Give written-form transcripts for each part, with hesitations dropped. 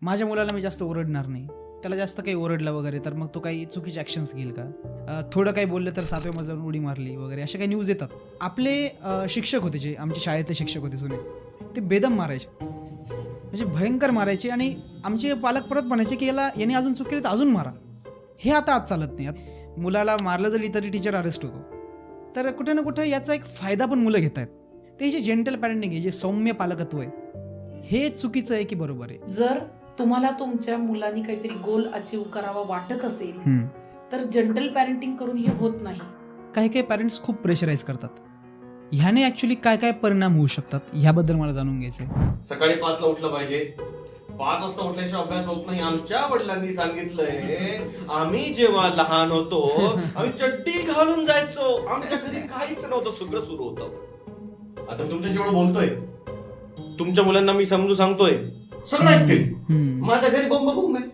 माझ्या मुलाला मी जास्त ओरडणार नाही. त्याला जास्त काही ओरडलं वगैरे तर मग तो काही चुकीचे ॲक्शन्स घेईल का? थोडं काही बोललं तर 7व्या मजल्यावरून उडी मारली वगैरे अशा काही न्यूज येतात. आपले शिक्षक होते जे आमच्या शाळेतले शिक्षक होते जुने, ते बेदम मारायचे, म्हणजे भयंकर मारायचे. आणि आमचे पालक परत म्हणायचे की याने अजून चूक केली तर अजून मारा. हे आता आज चालत नाही. मुलाला मारलं जरी तरी टीचर अरेस्ट होतो. तर कुठे ना कुठे याचा एक फायदा पण मुलं घेत आहेत. ते जे जेंटल पॅरेंटिंग आहे, जे सौम्य पालकत्व आहे, हे चुकीचं आहे की बरोबर आहे? जर तुम्हाला तुमच्या मुलांनी काहीतरी गोल अचीव करावा वाटत असेल तर जेंटल पॅरेंटिंग करून हे होत नाही. काही काही पॅरेंट्स खूप प्रेशराईज करतात. ह्याने ऍक्च्युली काय काय परिणाम होऊ शकतात ह्याबद्दल मला जाणून घ्यायचंय. सकाळी 5 ला उठलं पाहिजे. 5 वाजता उठल्याशिवाय अभ्यास होत नाही. आमच्या वडिलांनी सांगितलंय. आम्ही जेव्हा लहान होतो आम्ही चड्डी घालून जायचो. आमच्या घरी काहीच नव्हतं, सगळं सुरू होतं. आता मी तुमच्याशी एवढं बोलतोय, तुमच्या मुलांना मी समजून सांगतोय, सगळं ऐकतील. माझ्या घरी बोंब आहे.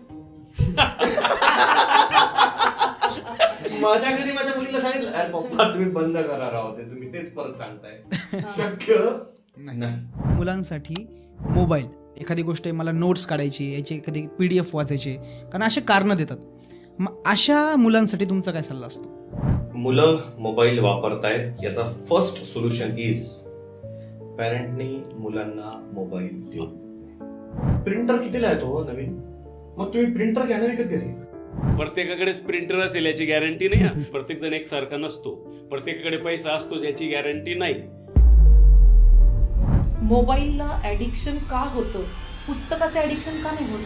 माझ्या घरी माझ्या मुलीला सांगितलं, अरे पप्पा तुम्ही बंद करा राव ते, तुम्ही तेच परत सांगताय. शक्य नाही. मुलांसाठी मोबाईल, एखादी गोष्ट मला नोट्स काढायची, याची एखादी PDF वाचायची, कारण असे कारणं देतात. मग अशा मुलांसाठी तुमचा काय सल्ला असतो? मुलं मोबाईल वापरतायत, याचा फर्स्ट सोल्युशन इज पॅरेंटनी मुलांना मोबाईल देऊ. प्रिंटर कितीला येतो नवीन? मग तुम्ही प्रिंटर घ्या ना विकत घरी. प्रत्येकाकडेच प्रिंटर असेल याची गॅरंटी नाही. प्रत्येक जण एकसारखा नसतो. प्रत्येकाकडे पैसा असतो याची गॅरंटी नाही. मोबाईलला ऍडिक्शन का होतं, पुस्तकाचं ऍडिक्शन का नाही होत?